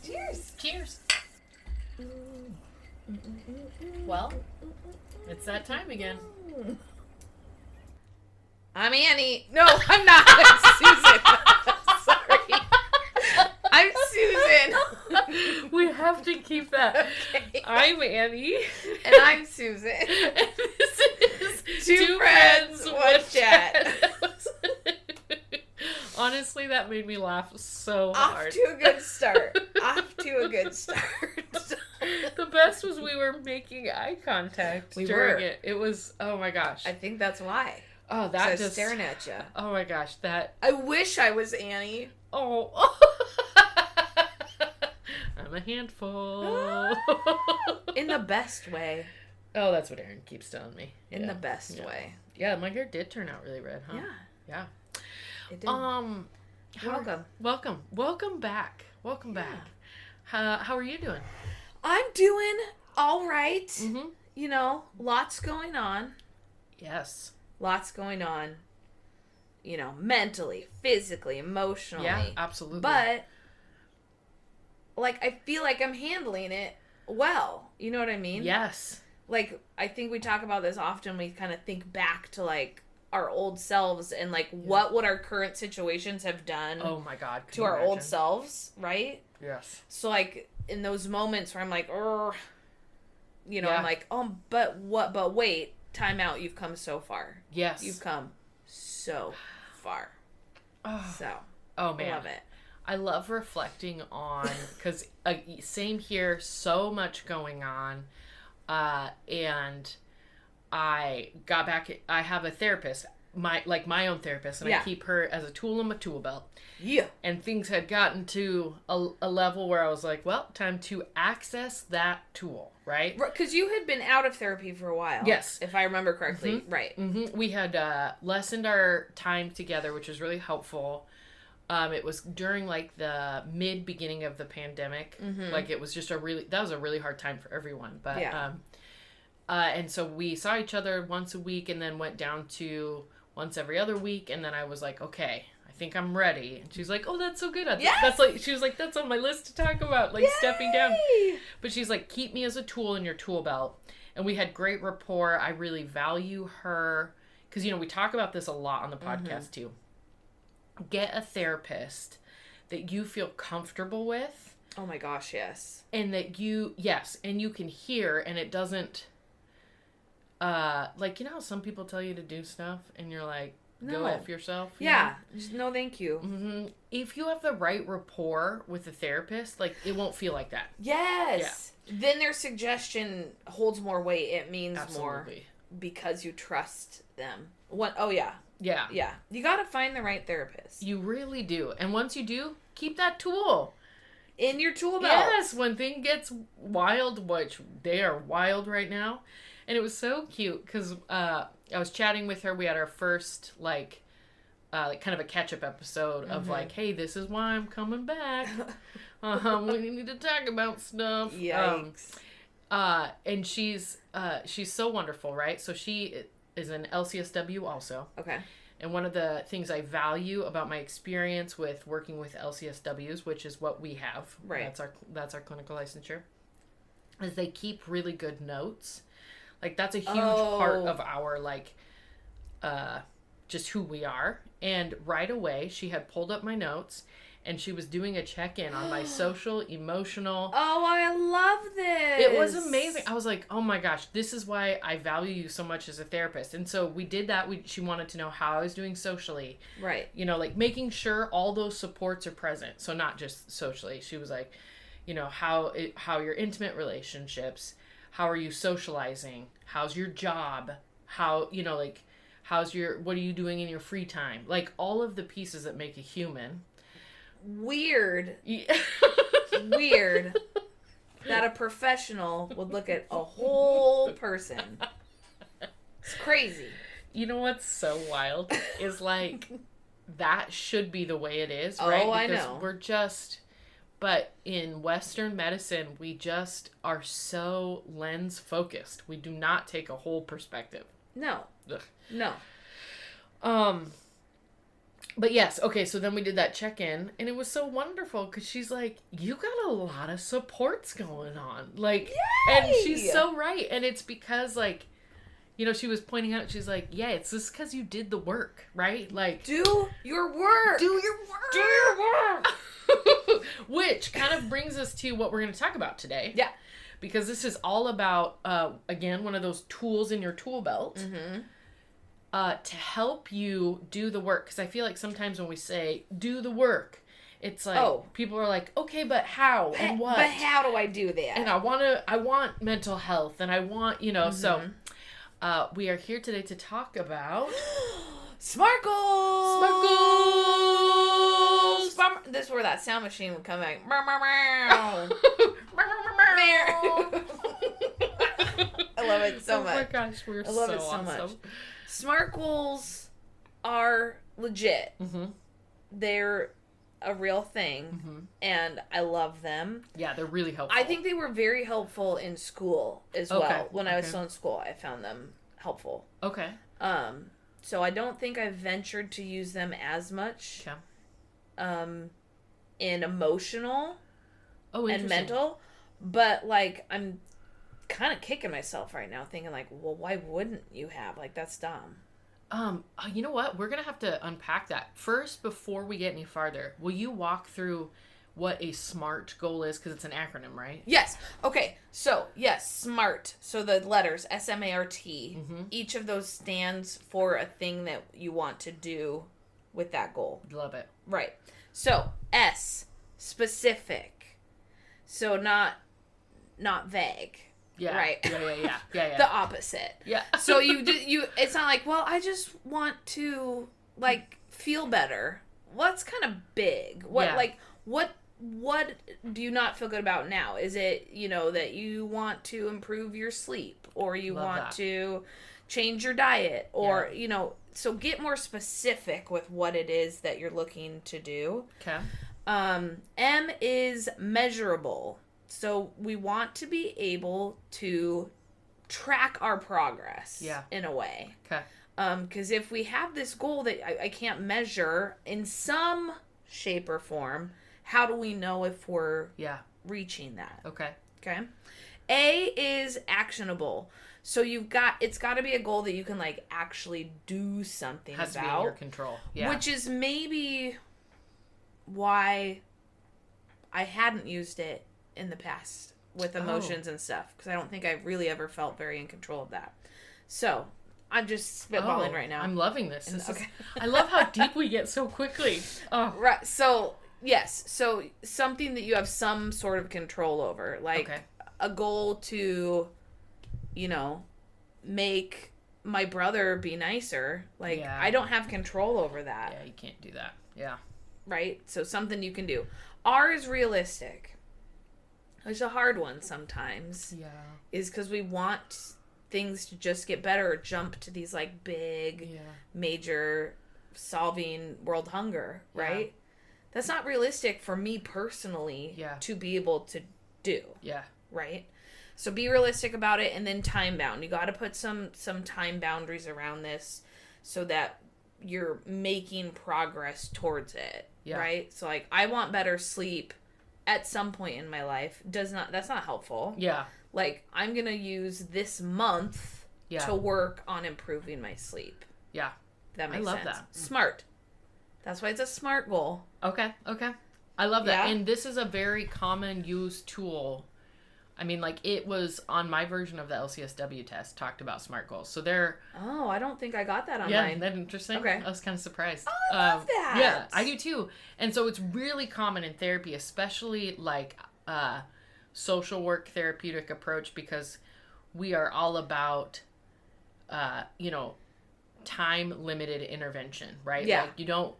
Cheers. Cheers. Well, it's that time again. I'm Annie. No, I'm not. I'm Susan. Sorry. I'm Susan. We have to keep that. Okay. I'm Annie. And I'm Susan. And this is Two friends, one chat. Honestly, that made me laugh so Off hard. to a good start. Off to a good start. The best was we were making eye contact We during were. it. It was, oh my gosh. I think that's why. Oh, I that was just... staring at you. Oh my gosh, that... I wish I was Annie. Oh. I'm a handful. In the best way. Oh, that's what Aaron keeps telling me. In Yeah. the best Yeah. way. Yeah, my hair did turn out really red, huh? Yeah. Yeah. It did. Welcome. Welcome back. Welcome back. How are you doing? I'm doing all right. Mm-hmm. You know, lots going on. Yes. Lots going on. You know, mentally, physically, emotionally. Yeah, absolutely. But, like, I feel like I'm handling it well. You know what I mean? Yes. Like, I think we talk about this often. We kind of think back to, like, our old selves and, like, what would our current situations have done Oh my God. to our old selves, right? Yes. So, like, in those moments where I'm like, you know, Yeah. I'm like, but wait, time out. You've come so far. Yes. You've come so far. Oh, So, oh man. I love it. I love reflecting on, because same here, so much going on. And I got back, I have a therapist, my own therapist, and Yeah. I keep her as a tool in my tool belt. Yeah. And things had gotten to a level where I was like, well, time to access that tool, right? Because you had been out of therapy for a while. Yes. If I remember correctly. Mm-hmm. Right. Mm-hmm. We had lessened our time together, which was really helpful. It was during like the beginning of the pandemic. Mm-hmm. Like it was just that was a really hard time for everyone. But, Yeah. And so we saw each other once a week and then went down to once every other week. And then I was like, okay, I think I'm ready. And she's like, oh, that's so good. Yes! That's like, she was like, that's on my list to talk about, like Yay! stepping down. But she's like, keep me as a tool in your tool belt. And we had great rapport. I really value her. Because, you know, we talk about this a lot on the podcast too. Get a therapist that you feel comfortable with. Oh my gosh, yes. And that you can hear, and it doesn't, like, you know how some people tell you to do stuff and you're like, go No. F yourself? you Yeah. Just no thank you. know? Mm-hmm. If you have the right rapport with the therapist, like, it won't feel like that. Yes. Then their suggestion holds more weight. It means more Absolutely. because you trust them. What? Oh, yeah. Yeah. Yeah. You got to find the right therapist. You really do. And once you do, keep that tool. In your tool belt. Yes, when thing gets wild, which they are wild right now. And it was so cute because I was chatting with her. We had our first, like kind of a catch-up episode of like, hey, this is why I'm coming back. We need to talk about stuff. Yikes. And she's so wonderful, right? So she is an LCSW also. Okay. And one of the things I value about my experience with working with LCSWs, which is what we have, right? That's our clinical licensure, is they keep really good notes. Like that's a huge part of our like, just who we are. And right away, she had pulled up my notes, and she was doing a check-in on my social, emotional. Oh, I love this. It was amazing. I was like, oh my gosh, this is why I value you so much as a therapist. And so we did that. She wanted to know how I was doing socially. Right. You know, like making sure all those supports are present. So not just socially. She was like, you know, how your intimate relationships, how are you socializing? How's your job? How, you know, like, what are you doing in your free time? Like all of the pieces that make a human. Weird. Yeah. Weird that a professional would look at a whole person. It's crazy. You know what's so wild is like that should be the way it is, Oh, right? Because I know. we're just, but in Western medicine, we just are so lens focused. We do not take a whole perspective. No. Ugh. No. But yes, okay, so then we did that check-in, and it was so wonderful, because she's like, you got a lot of supports going on. Like, Yay! and she's so right, and it's because, like, you know, she was pointing out, she's like, yeah, it's just because you did the work, right? Like, do your work! do your work! Do your work! Which kind of brings us to what we're going to talk about today. Yeah. Because this is all about, again, one of those tools in your tool belt. Mm-hmm. To help you do the work. Because I feel like sometimes when we say, do the work, it's like, people are like, okay, but how and what? But how do I do that? And I want mental health, and I want, you know, so we are here today to talk about... Smarkles! Smarkles! This is where that sound machine would come back. I love it so much. Oh my gosh, I love it so much. Smarkles are legit. Mm-hmm. They're a real thing, and I love them. Yeah, they're really helpful. I think they were very helpful in school as well. When I was still in school, I found them helpful. Okay. So I don't think I've ventured to use them as much. Okay. In emotional and mental, but like I'm kind of kicking myself right now thinking like, well, why wouldn't you have? Like, that's dumb. You know what? We're going to have to unpack that. First, before we get any farther, will you walk through what a SMART goal is? Because it's an acronym, right? Yes. Okay. So, yes, SMART. So the letters, S.M.A.R.T. Each of those stands for a thing that you want to do with that goal. Love it. Right. So, S, specific. So not vague. Yeah. Right. Yeah. The opposite. Yeah. So it's not like, well, I just want to like feel better. What's kind of big? What do you not feel good about now? Is it, you know, that you want to improve your sleep, or you want to change your diet, or you know, so get more specific with what it is that you're looking to do. Okay. M is measurable. So we want to be able to track our progress in a way. Okay. Because if we have this goal that I can't measure in some shape or form, how do we know if we're reaching that? Okay. Okay. A is actionable. So it's got to be a goal that you can like actually do something about. Has to be in your control. Yeah. Which is maybe why I hadn't used it in the past with emotions and stuff, because I don't think I've really ever felt very in control of that. So I'm just spitballing right now. I'm loving this. I love how deep we get so quickly. Oh. Right. So yes. So something that you have some sort of control over, like a goal to, you know, make my brother be nicer. Like I don't have control over that. Yeah, you can't do that. Yeah. Right. So something you can do. R is realistic. It's a hard one sometimes. Yeah. Is because we want things to just get better or jump to these like big, major solving world hunger, right? Yeah. That's not realistic for me personally to be able to do. Yeah. Right? So be realistic about it, and then time bound. You got to put some time boundaries around this so that you're making progress towards it. Yeah. Right? So like, I want better sleep at some point in my life. That's not helpful. Yeah. Like, I'm going to use this month to work on improving my sleep. Yeah. That makes sense. I love that. SMART. That's why it's a SMART goal. Okay. I love that. And this is a very common used tool. I mean, like, it was on my version of the LCSW test, talked about SMART goals. So they're... Oh, I don't think I got that on mine. Yeah, isn't that interesting? Okay. I was kind of surprised. Oh, I love that. Yeah, I do too. And so it's really common in therapy, especially like social work therapeutic approach, because we are all about, you know, time-limited intervention, right? Yeah. Like, you don't...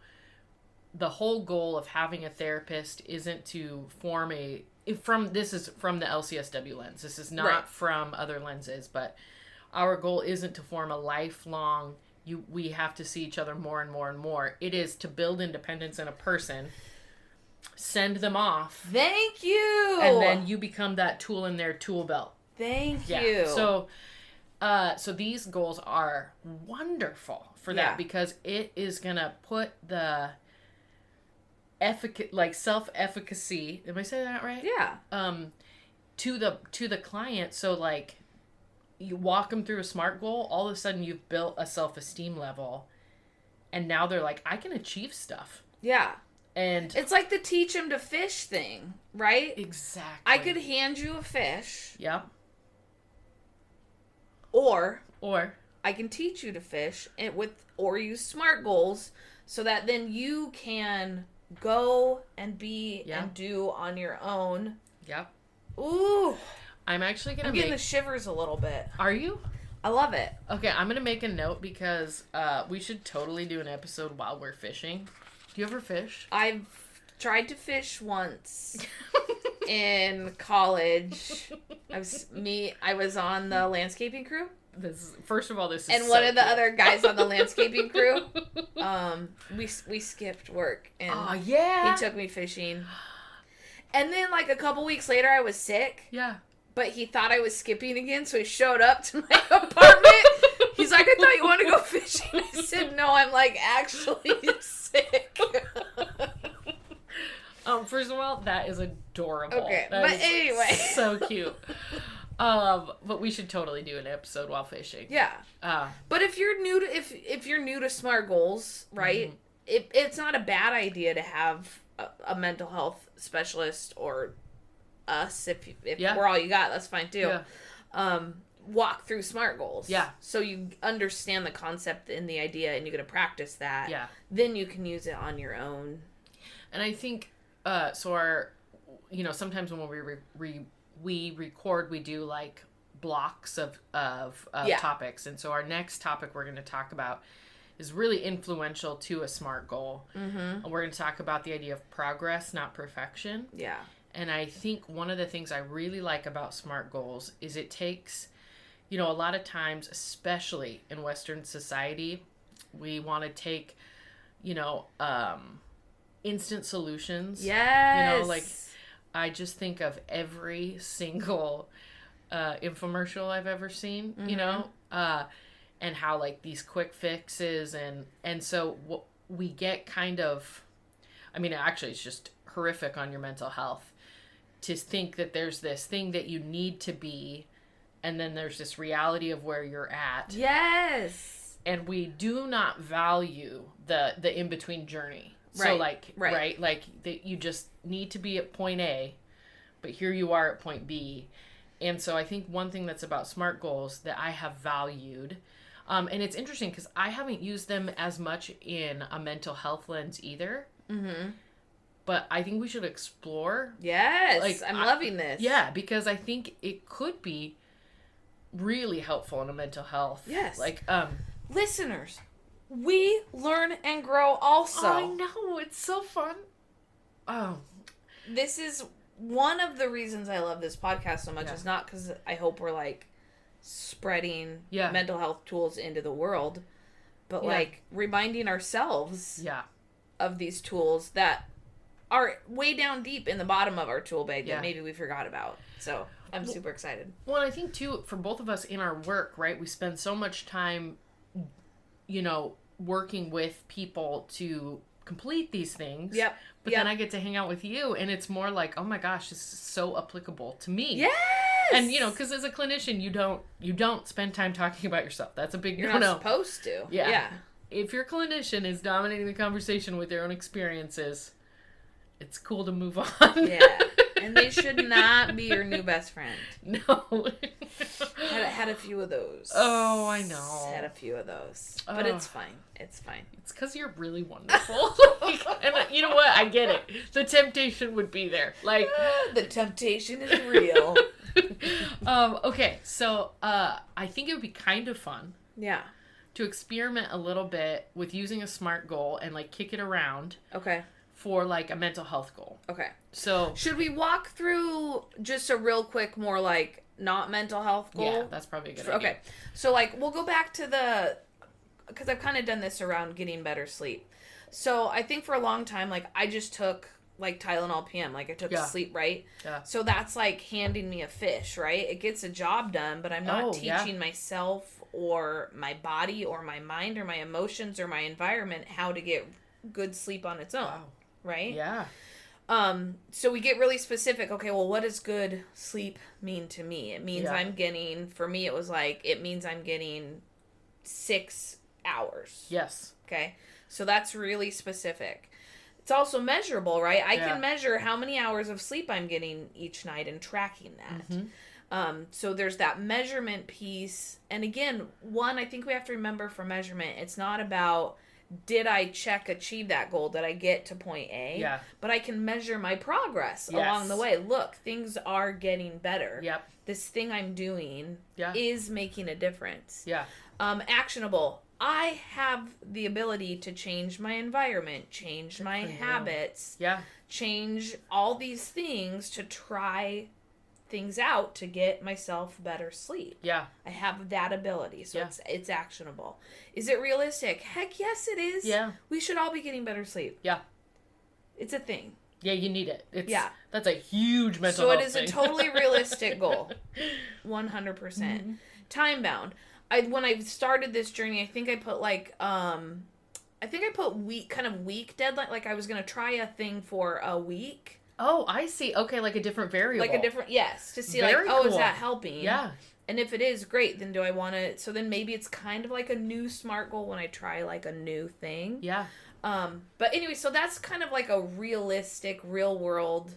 The whole goal of having a therapist isn't to form this is from the LCSW lens. This is not from other lenses, but our goal isn't to form a lifelong we have to see each other more and more and more. It is to build independence in a person, send them off. Thank you. And then you become that tool in their tool belt. Thank you. So these goals are wonderful for that because it is going to put the self-efficacy, am I saying that right? Yeah. To the client. So like you walk them through a SMART goal, all of a sudden you've built a self-esteem level, and now they're like, I can achieve stuff. Yeah. And it's like the teach them to fish thing, right? Exactly. I could hand you a fish. Yep. Or I can teach you to fish or use SMART goals so that then you can go and be and do on your own. Yep. Ooh. I'm actually going to getting the shivers a little bit. Are you? I love it. Okay, I'm going to make a note because we should totally do an episode while we're fishing. Do you ever fish? I've tried to fish once in college. I was on the landscaping crew. First of all, this is and one of the other guys on the landscaping crew. We skipped work and he took me fishing. And then like a couple weeks later, I was sick. Yeah. But he thought I was skipping again, so he showed up to my apartment. He's like, I thought you wanted to go fishing. I said, no, I'm like actually sick. First of all, that is adorable. Okay, but anyway. So cute. But we should totally do an episode while fishing. Yeah. But if you're new to SMART goals, right? Mm-hmm. It's not a bad idea to have a mental health specialist or us if we're all you got, that's fine too. Yeah. Walk through SMART goals. Yeah. So you understand the concept and the idea and you're going to practice that. Yeah. Then you can use it on your own. And I think sometimes when we record, we do like blocks of topics. And so our next topic we're going to talk about is really influential to a SMART goal. Mm-hmm. And we're going to talk about the idea of progress, not perfection. Yeah. And I think one of the things I really like about SMART goals is it takes, a lot of times, especially in Western society, we want to take, instant solutions. Yes. I just think of every single infomercial I've ever seen, mm-hmm. And how like these quick fixes and so we get kind of, actually it's just horrific on your mental health to think that there's this thing that you need to be and then there's this reality of where you're at. Yes. And we do not value the in-between journey. Right. So right? Like that you just need to be at point A, but here you are at point B. And so I think one thing that's about SMART goals that I have valued, and it's interesting because I haven't used them as much in a mental health lens either. Mm-hmm. But I think we should explore. Yes, I'm loving this. Yeah, because I think it could be really helpful in a mental health. Yes. Listeners, we learn and grow also. I know, it's so fun. Oh. This is one of the reasons I love this podcast so much. It's not because I hope we're spreading mental health tools into the world, but reminding ourselves of these tools that are way down deep in the bottom of our tool bag that maybe we forgot about. So I'm super excited. Well, I think too, for both of us in our work, right, we spend so much time, working with people to complete these things. Yep. But then I get to hang out with you and it's more like, oh my gosh, this is so applicable to me. Yes. And because as a clinician, you don't spend time talking about yourself. That's a big no-no. You're not supposed to. Yeah. If your clinician is dominating the conversation with their own experiences, it's cool to move on. Yeah. And they should not be your new best friend. No. Had a few of those. Oh, I know. Had a few of those. But it's fine. It's fine. It's because you're really wonderful. And you know what? I get it. The temptation would be there. The temptation is real. Okay. So, I think it would be kind of fun. Yeah. To experiment a little bit with using a SMART goal and kick it around. Okay. For a mental health goal. Okay. So should we walk through just a real quick, more not mental health goal? Yeah, that's probably a good idea. Okay. So we'll go back to the because I've kind of done this around getting better sleep. So I think for a long time, like, I just took, like, Tylenol PM. Like, I took Sleep Right. Yeah. So that's like handing me a fish, right? It gets a job done, but I'm not teaching myself or my body or my mind or my emotions or my environment how to get good sleep on its own. Wow. Right? Yeah. So we get really specific. Okay, well, what does good sleep mean to me? It means I'm getting, for me, it means I'm getting 6 hours. Yes. Okay. So that's really specific. It's also measurable, right? I can measure how many hours of sleep I'm getting each night and tracking that. Mm-hmm. So there's that measurement piece. And again, I think we have to remember for measurement, it's not about, did I achieve that goal? Did I get to point A? Yeah. But I can measure my progress along the way. Look, things are getting better. Yep. This thing I'm doing is making a difference. Yeah. Actionable. I have the ability to change my environment, change my habits, change all these things to try things out to get myself better sleep. Yeah. I have that ability, so it's actionable. Is it realistic? Heck yes, it is. Yeah. We should all be getting better sleep. Yeah. It's a thing. Yeah, you need it. That's a huge mental health thing. So it is a totally realistic goal. 100%. Mm-hmm. Time bound. When I started this journey, I think I put week deadline. Like, I was going to try a thing for a week. Oh, I see. Okay, like a different variable. To see cool. Is that helping? Yeah. And if it is, great, then do I want to, so then maybe it's kind of like a new SMART goal when I try like a new thing. Yeah. But anyway, so that's kind of like a realistic, real world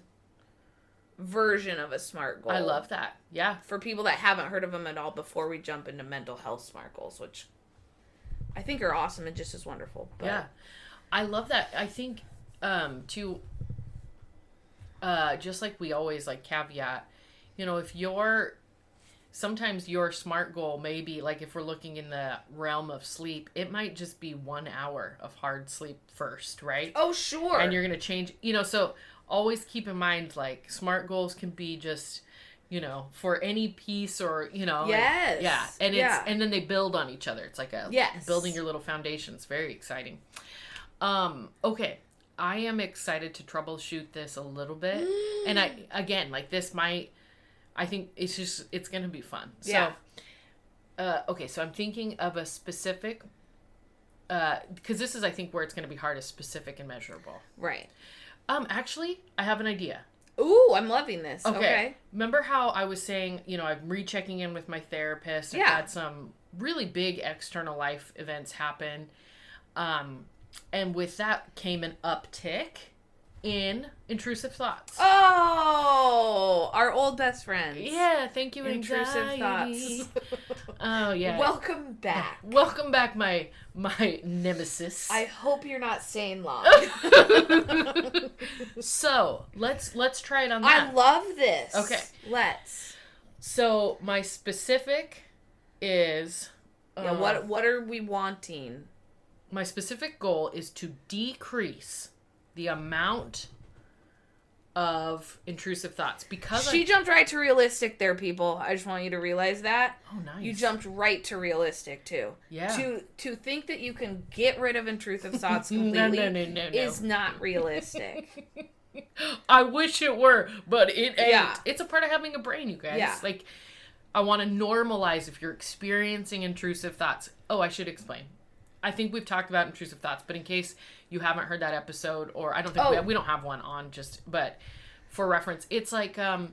version of a SMART goal. I love that. Yeah. For people that haven't heard of them at all before we jump into mental health SMART goals, which I think are awesome and just as wonderful. But. Yeah. I love that. I think, just like we always like caveat, if sometimes your SMART goal may be, like, if we're looking in the realm of sleep, it might just be 1 hour of hard sleep first, right? Oh, sure. And you're going to change, so always keep in mind, like, SMART goals can be just, for any piece or, Yes. Like, and then they build on each other. It's like building your little foundation. It's very exciting. Okay. I am excited to troubleshoot this a little bit. And I think it's going to be fun. Yeah. So, okay. So I'm thinking of a specific, because this is, I think, where it's going to be hardest, specific and measurable. Right. Actually, I have an idea. Ooh, I'm loving this. Okay. Remember how I was saying, I'm rechecking in with my therapist. I've had some really big external life events happen. And with that came an uptick in intrusive thoughts. Oh, our old best friends. Yeah, thank you, intrusive anxiety. Thoughts. Oh, yeah. Welcome back. Welcome back, my nemesis. I hope you're not staying long. So, let's try it on that. I love this. Okay. Let's. So, my specific is... what are we wanting? My specific goal is to decrease the amount of intrusive thoughts, because she jumped right to realistic there, people. I just want you to realize that. Oh, nice. You jumped right to realistic too. Yeah. To think that you can get rid of intrusive thoughts completely no. is not realistic. I wish it were, but it ain't. Yeah. It's a part of having a brain, you guys. Yeah. Like, I want to normalize if you're experiencing intrusive thoughts. Oh, I should explain. I think we've talked about intrusive thoughts, but in case you haven't heard that episode, or I don't think we don't have one on, but for reference, it's like, how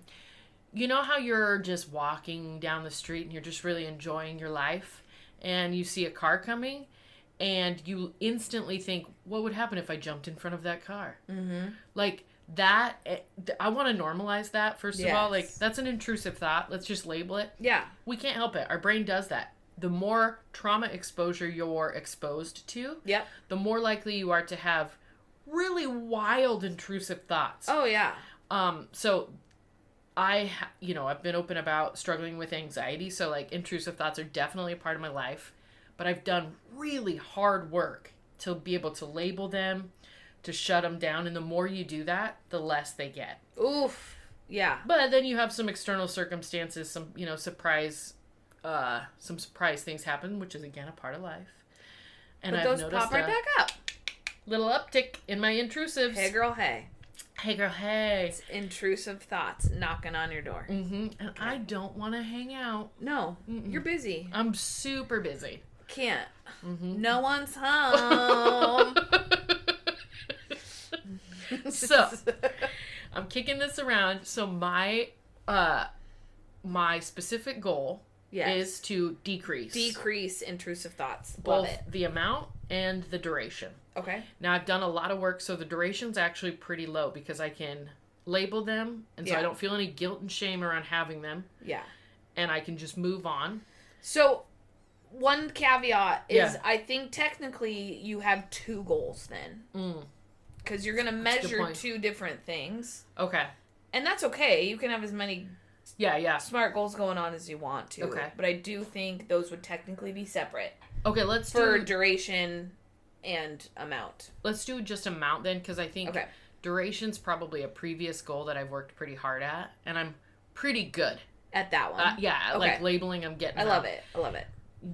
you're just walking down the street and you're just really enjoying your life, and you see a car coming and you instantly think, what would happen if I jumped in front of that car? Mm-hmm. Like that, I want to normalize that, first of all. Like, that's an intrusive thought. Let's just label it. Yeah. We can't help it. Our brain does that. The more trauma exposure you're exposed to, the more likely you are to have really wild intrusive thoughts. Oh, yeah. So I've been open about struggling with anxiety. So, like, intrusive thoughts are definitely a part of my life. But I've done really hard work to be able to label them, to shut them down. And the more you do that, the less they get. Oof. Yeah. But then you have some external circumstances, some surprise things happen, which is, again, a part of life. And but I've those noticed pop right back up. Little uptick in my intrusives. Hey, girl, hey. Hey, girl, hey. It's intrusive thoughts knocking on your door. Mm-hmm. And okay. I don't want to hang out. No, you're busy. I'm super busy. Can't. Mm-hmm. No one's home. So, I'm kicking this around. So my specific goal is to decrease intrusive thoughts. Both the amount and the duration. Okay. Now I've done a lot of work, so the duration's actually pretty low because I can label them, and so I don't feel any guilt and shame around having them. Yeah. And I can just move on. So, one caveat is I think technically you have 2 goals then. Because you're going to measure 2 different things. Okay. And that's okay. You can have as many SMART goals going on as you want to. Okay. But I do think those would technically be separate. Okay, for duration and amount. Let's do just amount then, because I think duration's probably a previous goal that I've worked pretty hard at, and I'm pretty good at that one. Like labeling, I'm getting. I love it.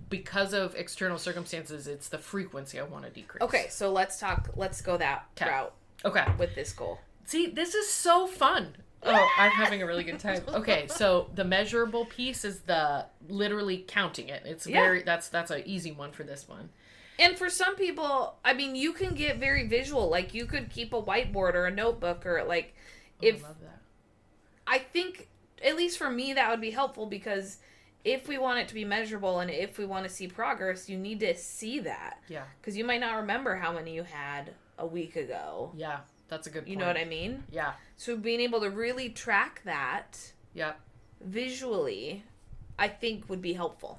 Because of external circumstances, it's the frequency I want to decrease. Okay, so let's go that route. Okay. With this goal. See, this is so fun. Oh, I'm having a really good time. Okay, so the measurable piece is the literally counting it. It's that's an easy one for this one. And for some people, I mean, you can get very visual. Like, you could keep a whiteboard or a notebook or, like, I love that. I think, at least for me, that would be helpful because if we want it to be measurable and if we want to see progress, you need to see that. Yeah. Because you might not remember how many you had a week ago. Yeah, that's a good point. You know what I mean? Yeah. So being able to really track that visually, I think would be helpful.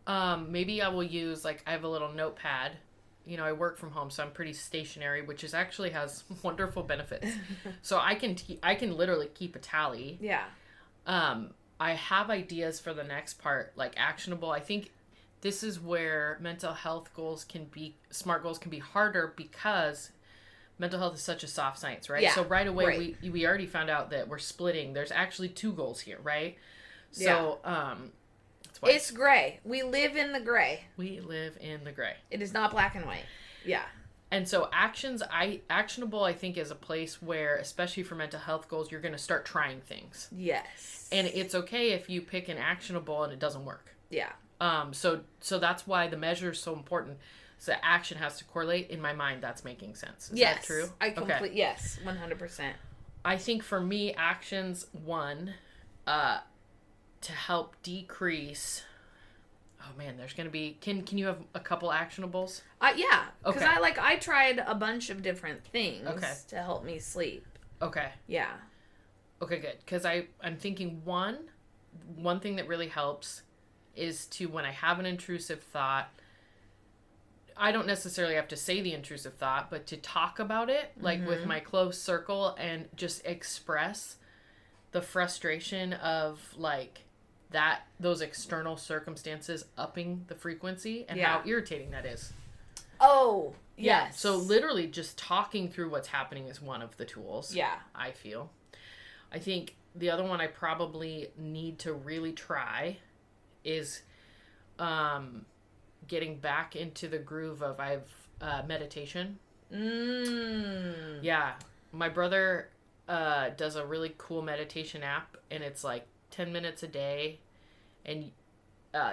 Maybe I will use, like, I have a little notepad. You know, I work from home, so I'm pretty stationary, which actually has wonderful benefits. So I can literally keep a tally. Yeah. I have ideas for the next part, like actionable. I think this is where mental health goals SMART goals can be harder because mental health is such a soft science, right? Yeah, so right away we already found out that we're splitting. There's actually 2 goals here, right? So, it's gray. We live in the gray. It is not black and white. Yeah. And so actionable, I think, is a place where, especially for mental health goals, you're going to start trying things. Yes. And it's okay if you pick an actionable and it doesn't work. Yeah. So that's why the measure is so important. So action has to correlate. In my mind, that's making sense. Is that true? Yes, 100%. I think for me, actions, one, to help decrease. Oh man, there's gonna be. Can you have a couple actionables? Yeah, because I tried a bunch of different things to help me sleep. Okay. Yeah. Okay, good. Because I'm thinking one thing that really helps is to, when I have an intrusive thought, I don't necessarily have to say the intrusive thought, but to talk about it, like with my close circle, and just express the frustration of, like, those external circumstances upping the frequency and how irritating that is. Oh, yes. Yeah. So literally just talking through what's happening is one of the tools. Yeah. I feel. I think the other one I probably need to really try is getting back into the groove of meditation. Yeah. My brother does a really cool meditation app, and it's like 10 minutes a day, and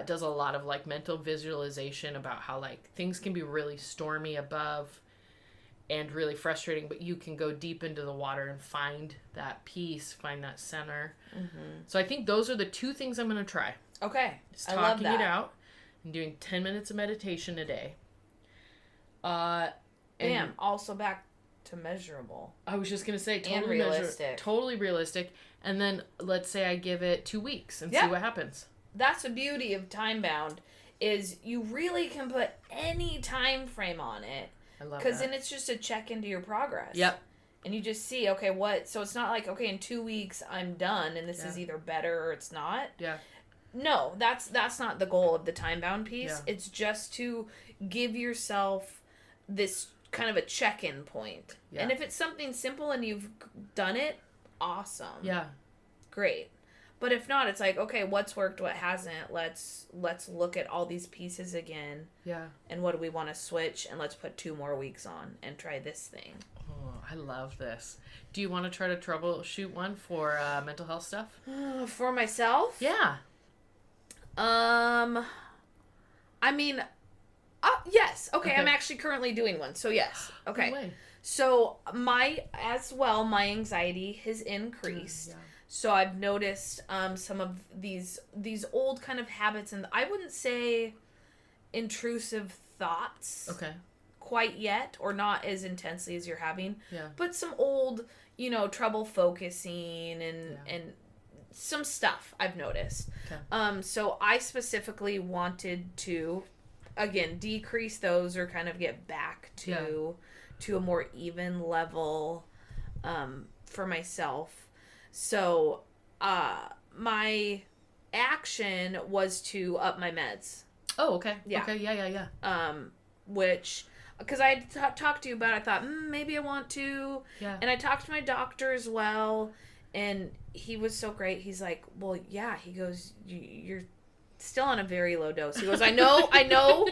does a lot of, like, mental visualization about how, like, things can be really stormy above and really frustrating, but you can go deep into the water and find that peace, find that center. So I think those are the 2 things I'm going to try. Okay. Just talking it out and doing 10 minutes of meditation a day. Also back to measurable. I was just going to say totally realistic. Totally realistic. And then let's say I give it 2 weeks and see what happens. That's the beauty of time bound, is you really can put any time frame on it. I love that. Because then it's just a check into your progress. Yep. And you just see, so it's not like, okay, in 2 weeks I'm done and this is either better or it's not. Yeah. No, that's not the goal of the time bound piece. Yeah. It's just to give yourself this kind of a check-in point. Yeah. And if it's something simple and you've done it, awesome. Yeah. Great. But if not, it's like, okay, what's worked, what hasn't? Let's look at all these pieces again. Yeah. And what do we want to switch? And let's put 2 more weeks on and try this thing. Oh, I love this. Do you want to try to troubleshoot one for mental health stuff? For myself? Yeah. I mean, yes. Okay, I'm actually currently doing one. So yes. Okay. No way. So my anxiety has increased. Yeah. So I've noticed some of these old kind of habits, and I wouldn't say intrusive thoughts. Okay. Quite yet, or not as intensely as you're having. Yeah. But some old, trouble focusing and some stuff I've noticed. Okay. So I specifically wanted to, again, decrease those or kind of get back to a more even level for myself. So my action was to up my meds. Oh, okay. Yeah. Okay, yeah. Which, because I had talked to you about it, I thought, maybe I want to. Yeah. And I talked to my doctor as well, and he was so great. He's like, well, yeah. He goes, you're still on a very low dose. He goes, I know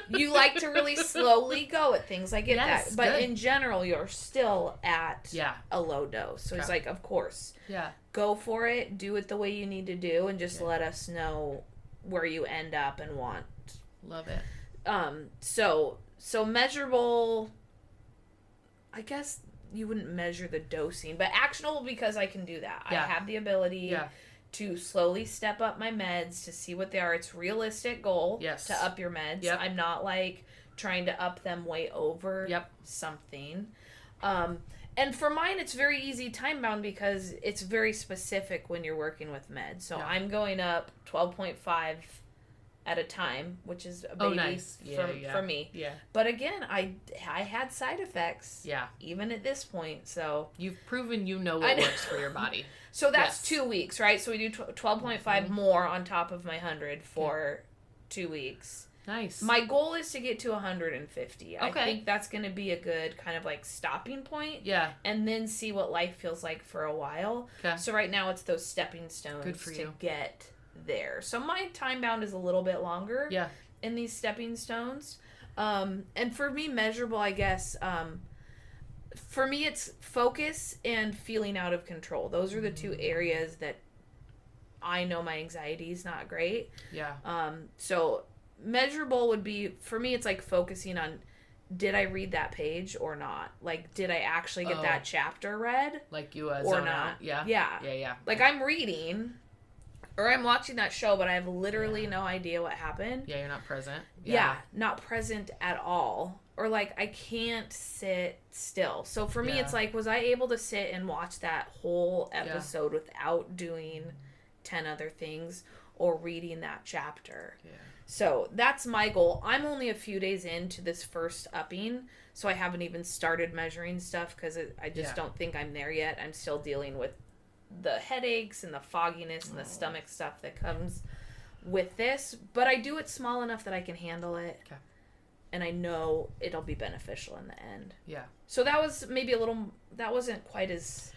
you like to really slowly go at things. I get that. But good. In general, you're still at a low dose. So he's like, of course. Yeah. Go for it. Do it the way you need to do, and just let us know where you end up and want. Love it. So measurable, I guess you wouldn't measure the dosing, but actionable because I can do that. Yeah. I have the ability to slowly step up my meds to see what they are. It's realistic goal to up your meds. Yep. I'm not like trying to up them way over something. And for mine, it's very easy time bound because it's very specific when you're working with meds. So I'm going up 12.5 at a time, which is a baby for me. Yeah. But again, I had side effects. Yeah. Even at this point, so you've proven what works for your body. So that's 2 weeks, right? So we do 12.5 more on top of my 100 for 2 weeks. Nice. My goal is to get to 150. Okay. I think that's going to be a good kind of like stopping point. Yeah. And then see what life feels like for a while. Okay. So right now it's those stepping stones to get there. So my time bound is a little bit longer in these stepping stones. And for me, measurable, I guess, for me it's focus and feeling out of control. Those are the 2 areas that I know my anxiety is not great. Yeah. So measurable would be, for me, it's like focusing on, did I read that page or not? Like, did I actually get that chapter read? Like you or not? Out. Yeah. Yeah. Like I'm reading or I'm watching that show, but I have literally no idea what happened. Yeah, you're not present. Yeah, not present at all. Or like I can't sit still. So for me, it's like, was I able to sit and watch that whole episode without doing 10 other things or reading that chapter? Yeah. So that's my goal. I'm only a few days into this first upping, so I haven't even started measuring stuff because I just don't think I'm there yet. I'm still dealing with the headaches and the fogginess and the stomach stuff that comes with this. But I do it small enough that I can handle it. Okay. And I know it'll be beneficial in the end. Yeah. So that was maybe that wasn't quite as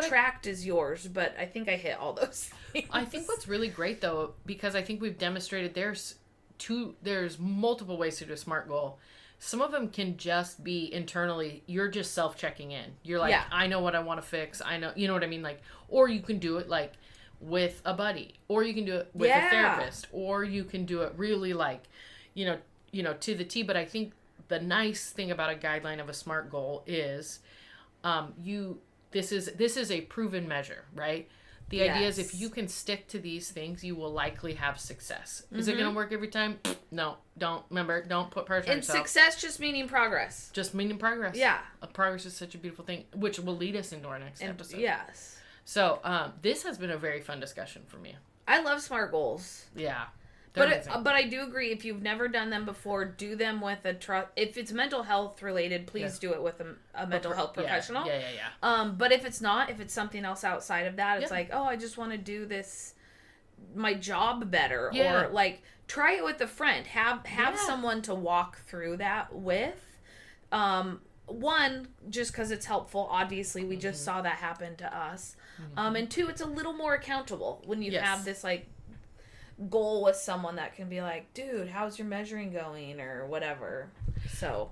tracked as yours, but I think I hit all those things. I think what's really great, though, because I think we've demonstrated there's multiple ways to do a SMART goal. Some of them can just be internally, you're just self-checking in. You're like, I know what I want to fix. I know, you know what I mean? Like, or you can do it like with a buddy, or you can do it with a therapist, or you can do it really like, to the T. But I think the nice thing about a guideline of a SMART goal is, this is a proven measure, right? The idea is if you can stick to these things, you will likely have success. Is it going to work every time? No. Don't put pressure on yourself. And success just meaning progress. Just meaning progress. Yeah. Progress is such a beautiful thing, which will lead us into our next episode. Yes. So this has been a very fun discussion for me. I love SMART goals. Yeah. But I do agree, if you've never done them before, do them with if it's mental health related, please do it with a mental health professional. Yeah. But if it's not, if it's something else outside of that, it's like, oh, I just want to do my job better. Or like, try it with a friend. Have someone to walk through that with. one, just because it's helpful. Obviously, we just saw that happen to us. And two, it's a little more accountable when you have this like goal with someone that can be like, dude, how's your measuring going or whatever. So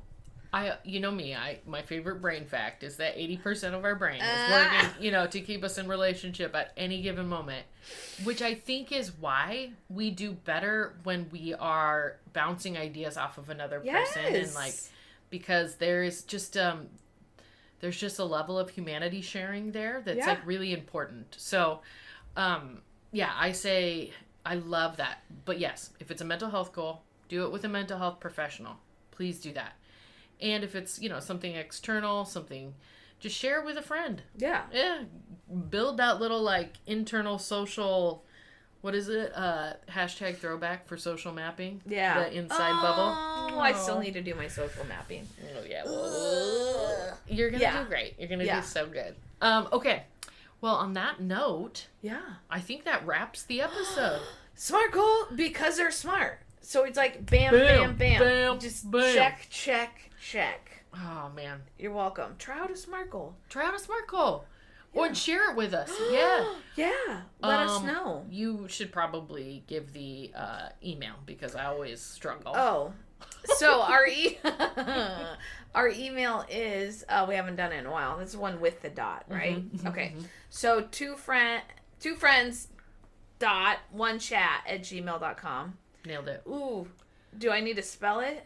you know me, my favorite brain fact is that 80% of our brain is working, you know, to keep us in relationship at any given moment, which I think is why we do better when we are bouncing ideas off of another person, and like, because there's just a level of humanity sharing there that's like really important. So, I say I love that. But yes, if it's a mental health goal, do it with a mental health professional. Please do that. And if it's, you know, something external, just share it with a friend. Yeah. Yeah. Build that little, like, internal social, what is it? Hashtag throwback for social mapping. Yeah. The inside bubble. Oh, I still need to do my social mapping. Oh, yeah. Well, you're going to do great. You're going to do so good. Okay. Well, on that note, I think that wraps the episode. SMART goal, because they're smart. So it's like bam, bam, bam. Bam, just bam. Check, check, check. Oh, man. You're welcome. Try out a SMART goal. Or share it with us. Yeah. Yeah. Let us know. You should probably give the email, because I always struggle. Oh. So our email is, we haven't done it in a while. This is one with the dot, right? Okay. So two friends dot one chat at gmail.com. Nailed it. Ooh. Do I need to spell it?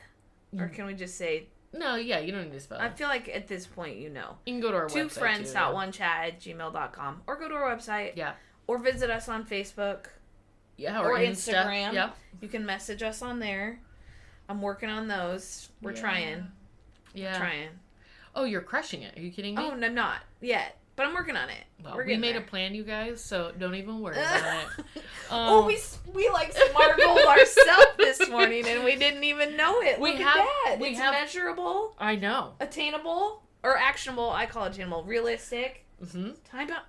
Or can we just say... No, yeah, you don't need to spell it. I feel like at this point you know. You can go to our website, 2friends.onechat at gmail.com. Or go to our website. Yeah. Or visit us on Facebook. Yeah, or Instagram. Yeah. You can message us on there. I'm working on those. We're trying. Yeah. Trying. Oh, you're crushing it. Are you kidding me? Oh, I'm not yet. But I'm working on it. Well, we made a plan, you guys, so don't even worry about it. We like SMART-goaled ourselves this morning, and we didn't even know it. Look at that. It's measurable. I know. Attainable. Or actionable. I call it attainable. Realistic. Time out.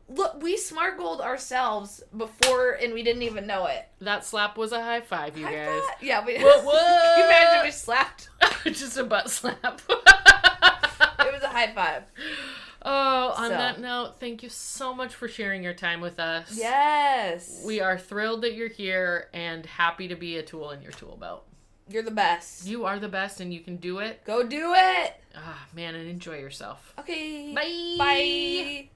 Look, we SMART-goaled ourselves before, and we didn't even know it. That slap was a high five, you guys. Yeah. What? Can you imagine we slapped? Just a butt slap. It was a high five. Oh, on that note, thank you so much for sharing your time with us. Yes. We are thrilled that you're here and happy to be a tool in your tool belt. You're the best. You are the best, and you can do it. Go do it. Ah, man, and enjoy yourself. Okay. Bye. Bye.